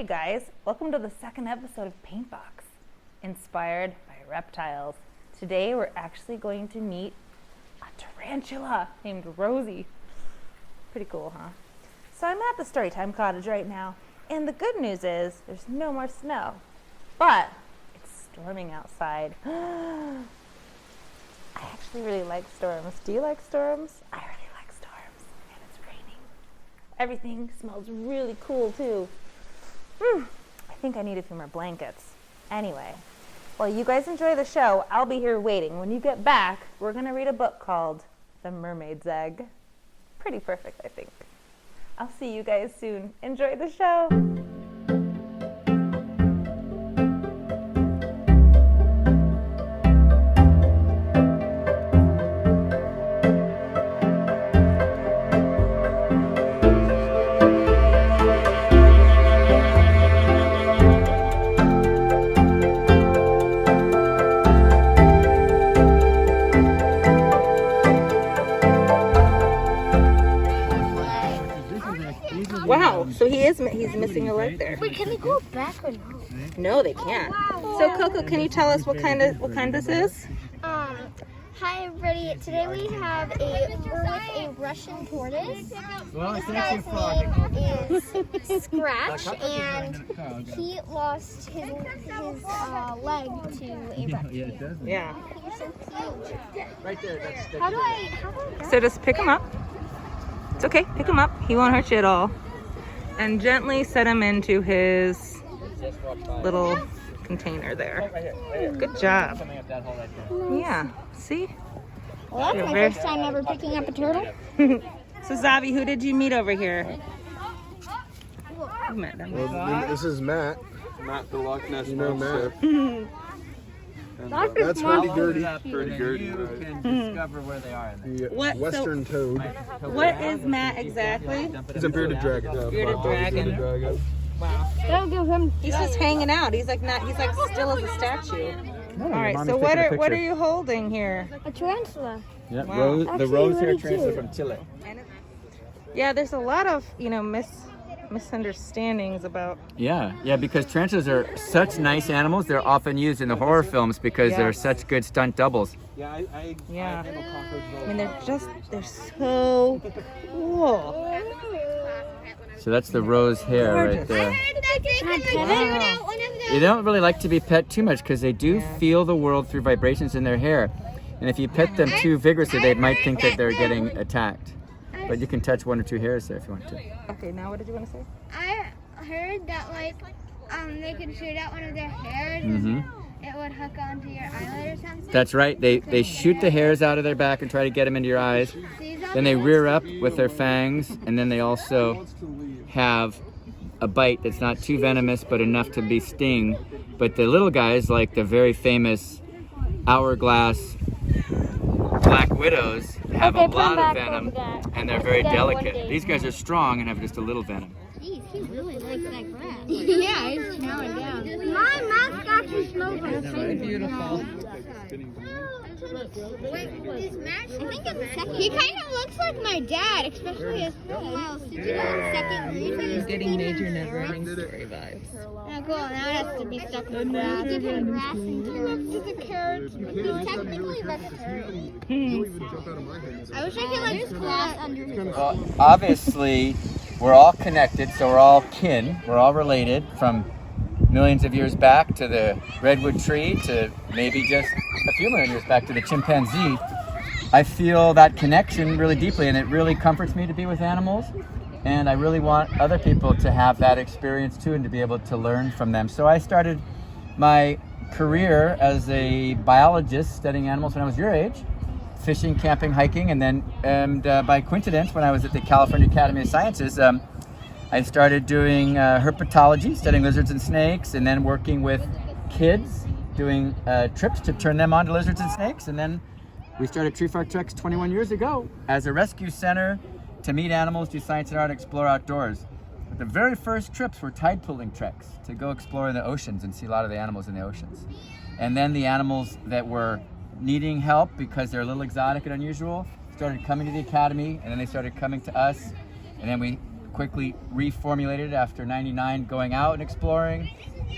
guys, welcome to the second episode of Paintbox, inspired by reptiles. Today we're actually going to meet a tarantula named Rosie. Pretty cool, huh? So I'm at the Storytime Cottage right now, and the good news is there's no more snow, but it's storming outside. I actually really like storms. Do you like storms? I really like storms, and it's raining. Everything smells really cool too. I think I need a few more blankets. Anyway, while you guys enjoy the show, I'll be here waiting. When you get back, we're going to read a book called The Mermaid's Egg. Pretty perfect, I think. I'll see you guys soon. Enjoy the show. Wow, so he's missing a leg there. Wait, can they go back or no? No, they can't. So Coco, can you tell us what kind this is? Hi everybody. Today we're with a Russian tortoise. This guy's name is Scratch, and he lost his leg to a reptile. Yeah. He's so cute. Right there. That's How do I So just pick him up. It's okay, pick him up. He won't hurt you at all. And gently set him into his little container there. Good job. Yeah, see? Well, that's my first time ever picking up a turtle. So Zavi, who did you meet over here? You met them. Well, this is Matt. Matt the Loch Ness You know Monster. Matt. That's pretty dirty. Pretty good. You can discover where they are. The What- Western toad. What is Matt exactly? He's a bearded dragon. Bearded dragon. Wow. Don't give him. He's just hanging out. He's like still as a statue. All right. So what are you holding here? A tarantula. Yeah, Wow. the rose hair tarantula from Chile. Yeah, there's a lot of misunderstandings about. Yeah, because tarantulas are such nice animals. They're often used in the horror films because they're such good stunt doubles. Yeah. I mean, they're so cool. So that's the rose hair right there. They don't really like to be pet too much because they do feel the world through vibrations in their hair. And if you pet them too vigorously, they might think that they're getting attacked. But you can touch one or two hairs there if you want to. Okay, now what did you want to say? I heard that they could shoot out one of their hairs Mm-hmm. and it would hook onto your eyelid or something. That's right. They shoot the hairs out of their back and try to get them into your eyes. Then they rear up with their fangs, and then they also have a bite that's not too venomous but enough to be sting. But the little guys, like the very famous hourglass black widows, have a lot of venom, and they're very delicate. These guys are strong and have just a little venom. Jeez, he really likes that grass. Yeah, he's chowing down. My mask actually smells like That's really beautiful. Wait, is Matt? I think it's second. He kind of looks like my dad, especially his head. Wow, did you know second grade? He's getting major never-ending story vibes. Oh, cool. Now it has to be stuck in the grass. Give him grass and carrots. He's a carrot. He's technically vegetarian. I wish I could like grass under his. Well, obviously, we're all connected, so we're all kin. We're all related from millions of years back to the redwood tree to maybe just a few million years back to the chimpanzee. I feel that connection really deeply, and it really comforts me to be with animals. And I really want other people to have that experience too and to be able to learn from them. So I started my career as a biologist studying animals when I was your age, fishing, camping, hiking, and then by coincidence when I was at the California Academy of Sciences, I started doing herpetology, studying lizards and snakes, and then working with kids, doing trips to turn them on to lizards and snakes. And then we started Tree Fark Treks 21 years ago as a rescue center to meet animals, do science and art, explore outdoors. But the very first trips were tide pooling treks to go explore in the oceans and see a lot of the animals in the oceans. And then the animals that were needing help because they're a little exotic and unusual started coming to the academy, and then they started coming to us, and then we quickly reformulated after 99 going out and exploring,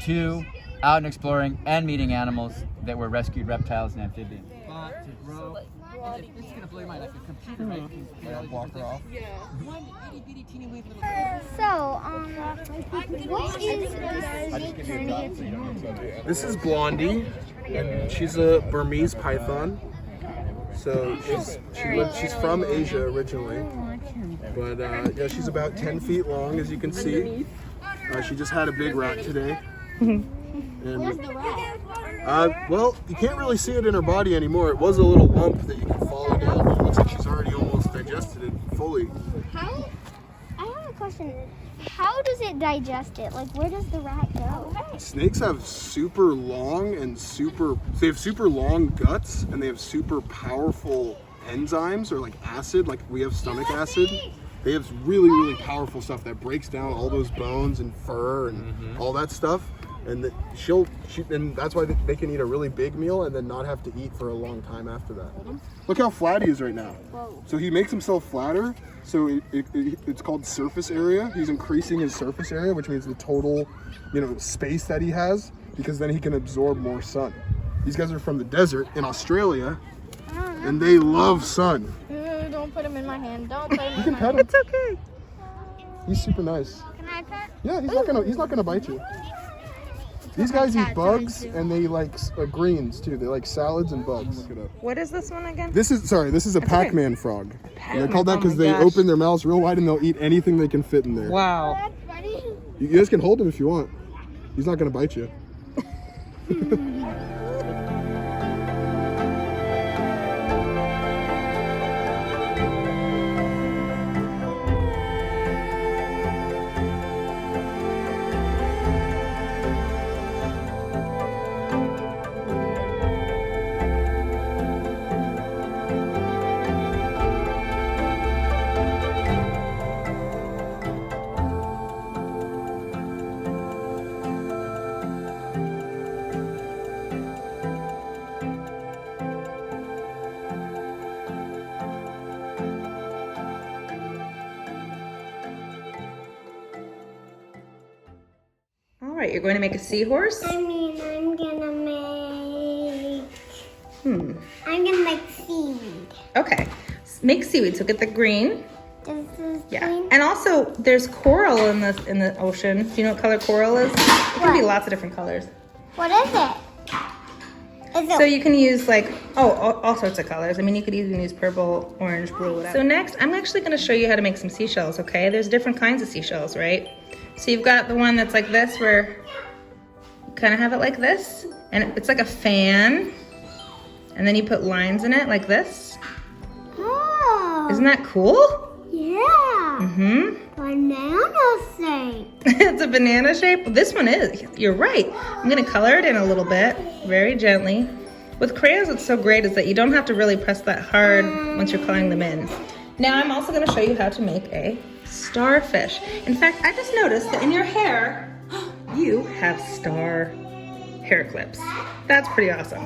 to out and exploring and meeting animals that were rescued reptiles and amphibians. But to grow, this is gonna blow your mind, like a computer, right? You block her off. One itty bitty teeny weeny little. So, what is this? This is Blondie, and she's a Burmese python. So she's from Asia originally, but yeah, she's about 10 feet long, as you can see. She just had a big rat today. And, well, you can't really see it in her body anymore. It was a little lump that you can follow down, but it looks like she's already almost digested it fully. I have a question. How does it digest it? Like, where does the rat go? Snakes have super long they have super long guts, and they have super powerful enzymes, or like acid, like we have stomach acid. They have really, really powerful stuff that breaks down all those bones and fur and all that stuff. And and that's why they can eat a really big meal and then not have to eat for a long time after that. Look how flat he is right now. Whoa. So he makes himself flatter. So it's called surface area. He's increasing his surface area, which means the total, space that he has, because then he can absorb more sun. These guys are from the desert in Australia, and they love sun. Don't put him in my hand. Don't put him You in can my pet hand. him. It's okay. He's super nice. Can I pet? Yeah, he's not gonna bite you. These guys eat bugs, and they like greens too. They like salads and bugs. Look it up. What is this one again? This is a okay. Pac-Man frog. And they're called that Oh because my they gosh. open their mouths real wide and they'll eat anything they can fit in there. Wow. That's funny. You guys can hold him if you want. He's not gonna bite you. All right, you're going to make a seahorse? I'm gonna make seaweed. Okay. Make seaweed. So get the green. This is Yeah. green. And also there's coral in the ocean. Do you know what color coral is? It can be What? lots of different colors. What is it? Is it So you can use like, all sorts of colors. I mean, you could even use purple, orange, blue, whatever. So next, I'm actually gonna show you how to make some seashells, okay? There's different kinds of seashells, right? So you've got the one that's like this, where you kind of have it like this, and it's like a fan, and then you put lines in it like this. Oh, Isn't that cool? yeah. Mm-hmm. Banana shape. It's a banana shape. This one is. You're right. I'm gonna color it in a little bit, very gently. With crayons, what's so great is that you don't have to really press that hard once you're coloring them in. Now I'm also gonna show you how to make a starfish. In fact, I just noticed that in your hair, you have star hair clips. That's pretty awesome.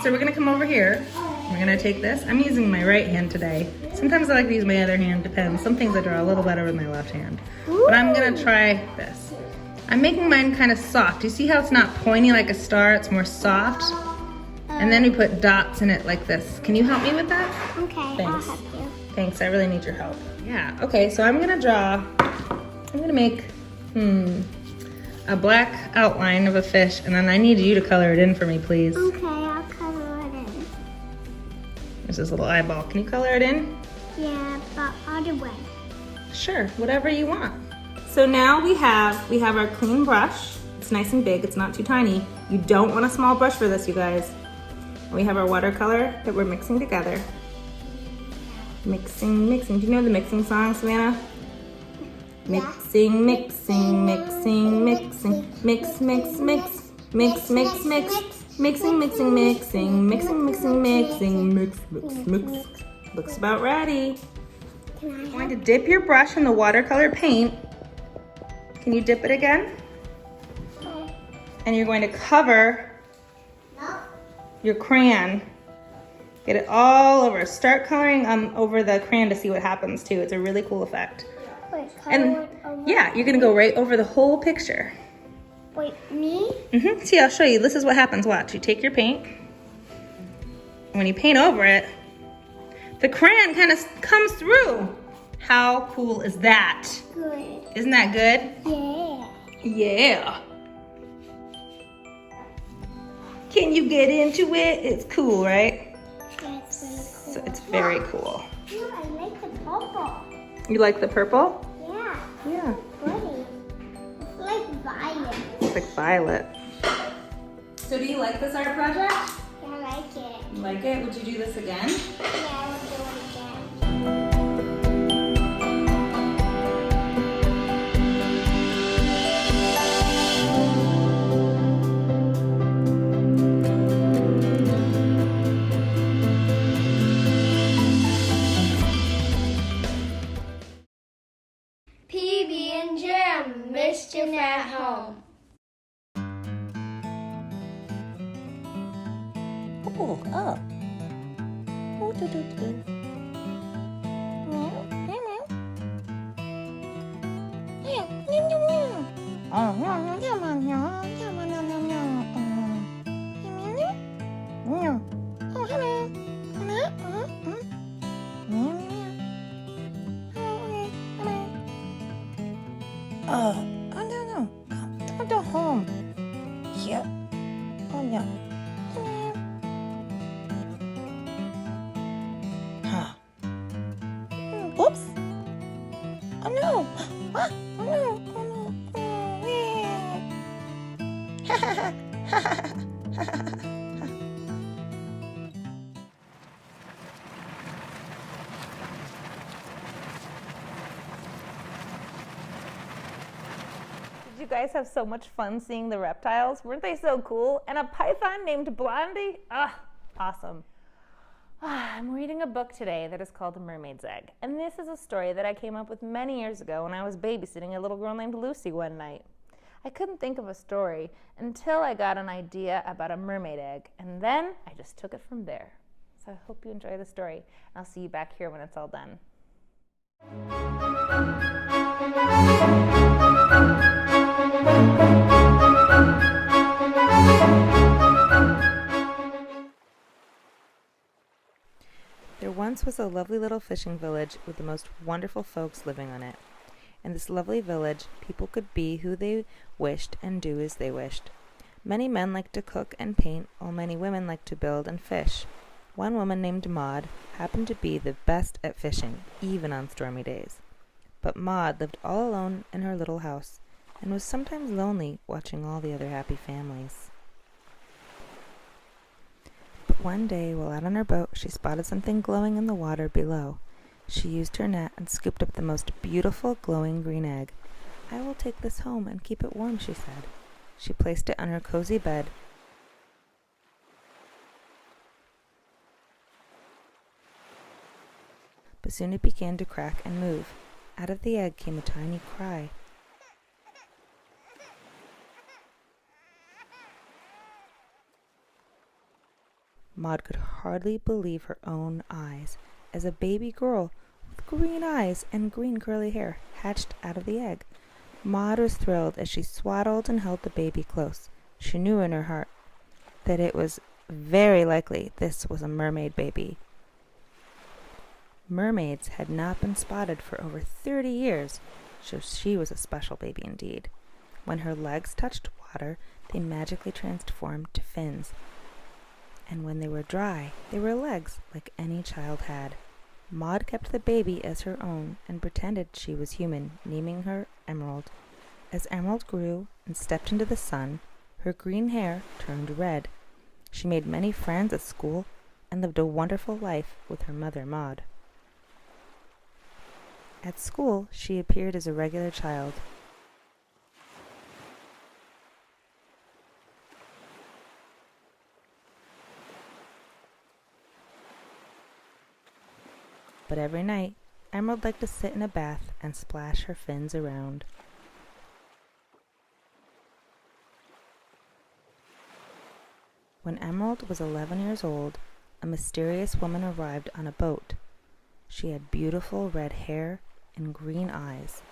So we're gonna come over here. We're gonna take this. I'm using my right hand today. Sometimes I like to use my other hand, depends. Some things I draw a little better with my left hand. But I'm gonna try this. I'm making mine kind of soft. You see how it's not pointy like a star, it's more soft? And then we put dots in it like this. Can you help me with that? Okay, I'll Thanks. help you. Thanks, I really need your help. Yeah, okay, so I'm gonna make, a black outline of a fish, and then I need you to color it in for me, please. Okay, I'll color it in. There's this little eyeball. Can you color it in? Yeah, but other way. Sure, whatever you want. So now we have our clean brush. It's nice and big, it's not too tiny. You don't want a small brush for this, you guys. We have our watercolor that we're mixing together. Mixing. Do you know the mixing song, Savannah? Mixing. Mix, mix, mix. Mix, mix. Mixing. Mix. Looks about ready. You're going to dip your brush in the watercolor paint. Can you dip it again? And you're going to cover your crayon. Get it all over. Start coloring over the crayon to see what happens too. It's a really cool effect. Wait, And yeah, you're gonna go right over the whole picture. Wait, me? See, I'll show you. This is what happens. Watch. You take your paint. When you paint over it, the crayon kind of comes through. How cool is that? Good. Isn't that good? Yeah. Yeah. Can you get into it? It's cool, right? That's very cool. So it's very cool. No, I like the purple. You like the purple? Yeah. Yeah. Pretty. It's like violet. It's like violet. So do you like this art project? Yeah, I like it. You like it? Would you do this again? Yeah, I will do it again. PB and Jam, mischief at home. Oh, up. Oh, do, do, do. No. Don't go home. Yeah. Oh, no. Huh. Oops. Oh, no. Ah, oh, no. Oh, no. Oh, yeah. Did you guys have so much fun seeing the reptiles? Weren't they so cool? And a python named Blondie? Awesome. I'm reading a book today that is called Mermaid's Egg. And this is a story that I came up with many years ago when I was babysitting a little girl named Lucy one night. I couldn't think of a story until I got an idea about a mermaid egg. And then I just took it from there. So I hope you enjoy the story. And I'll see you back here when it's all done. There once was a lovely little fishing village with the most wonderful folks living on it. In this lovely village, people could be who they wished and do as they wished. Many men liked to cook and paint, while many women liked to build and fish. One woman named Maud happened to be the best at fishing, even on stormy days. But Maud lived all alone in her little house, and was sometimes lonely watching all the other happy families. But one day, while out on her boat, she spotted something glowing in the water below. She used her net and scooped up the most beautiful glowing green egg. "I will take this home and keep it warm," she said. She placed it on her cozy bed. But soon it began to crack and move. Out of the egg came a tiny cry. Maud could hardly believe her own eyes, as a baby girl with green eyes and green curly hair hatched out of the egg. Maud was thrilled as she swaddled and held the baby close. She knew in her heart that it was very likely this was a mermaid baby. Mermaids had not been spotted for over 30 years, so she was a special baby indeed. When her legs touched water, they magically transformed to fins. And when they were dry, they were legs like any child had. Maud kept the baby as her own and pretended she was human, naming her Emerald. As Emerald grew and stepped into the sun, her green hair turned red. She made many friends at school and lived a wonderful life with her mother Maud. At school, she appeared as a regular child. But every night, Emerald liked to sit in a bath and splash her fins around. When Emerald was 11 years old, a mysterious woman arrived on a boat. She had beautiful red hair and green eyes.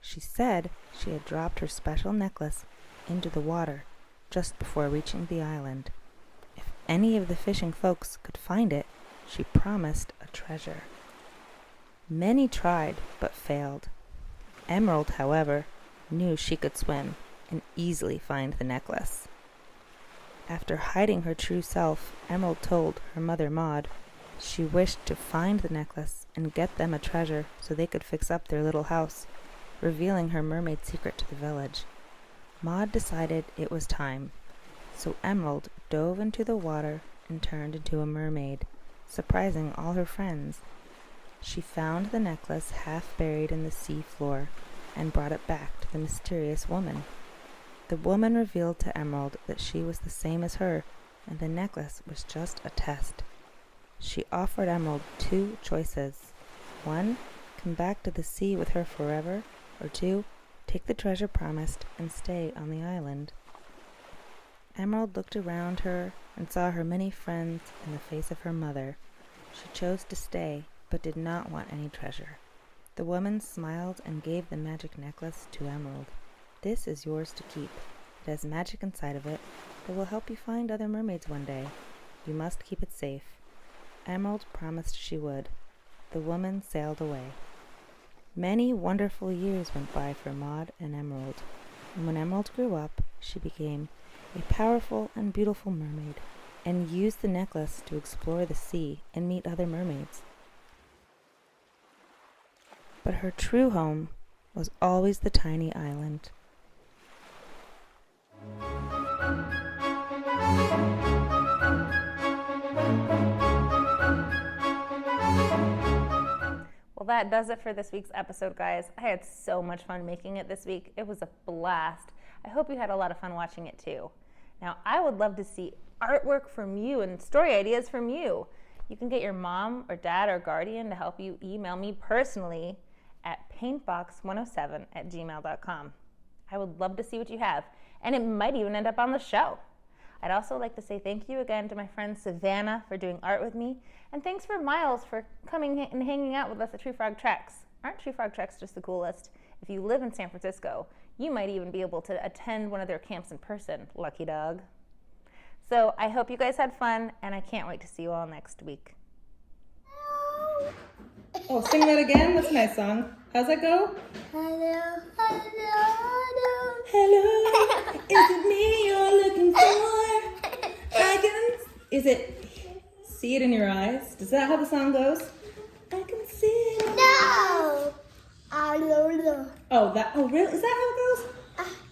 She said she had dropped her special necklace into the water just before reaching the island. If any of the fishing folks could find it, she promised a treasure. Many tried, but failed. Emerald, however, knew she could swim and easily find the necklace. After hiding her true self, Emerald told her mother Maud she wished to find the necklace and get them a treasure so they could fix up their little house, revealing her mermaid secret to the village. Maud decided it was time, so Emerald dove into the water and turned into a mermaid, surprising all her friends. She found the necklace half buried in the sea floor and brought it back to the mysterious woman. The woman revealed to Emerald that she was the same as her, and the necklace was just a test. She offered Emerald 2 choices. 1, come back to the sea with her forever, or 2, take the treasure promised and stay on the island. Emerald looked around her and saw her many friends and the face of her mother. She chose to stay, but did not want any treasure. The woman smiled and gave the magic necklace to Emerald. This is yours to keep. It has magic inside of it that will help you find other mermaids one day. You must keep it safe. Emerald promised she would. The woman sailed away. Many wonderful years went by for Maud and Emerald, and when Emerald grew up, she became a powerful and beautiful mermaid, and used the necklace to explore the sea and meet other mermaids. But her true home was always the tiny island. Well, that does it for this week's episode, guys. I had so much fun making it this week. It was a blast. I hope you had a lot of fun watching it too. Now, I would love to see artwork from you and story ideas from you. You can get your mom or dad or guardian to help you email me personally at paintbox107@gmail.com. I would love to see what you have, and it might even end up on the show. I'd also like to say thank you again to my friend Savannah for doing art with me, and thanks for Miles for coming and hanging out with us at True Frog Treks. Aren't True Frog Treks just the coolest? If you live in San Francisco, you might even be able to attend one of their camps in person. Lucky dog. So I hope you guys had fun, and I can't wait to see you all next week. Oh, sing that again? That's a nice song. How's that go? Hello, hello, hello. Hello, is it me you're looking for? Is it see it in your eyes? Is that how the song goes? I can see it. No. Hello. Oh, really? Is that how it goes?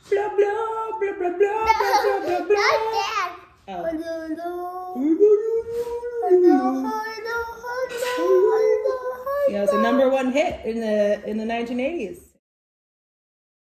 Blah, blah, blah, blah, blah, No, blah, blah, blah. not that. Oh. Hello. Yeah, it was a #1 hit in the 1980s.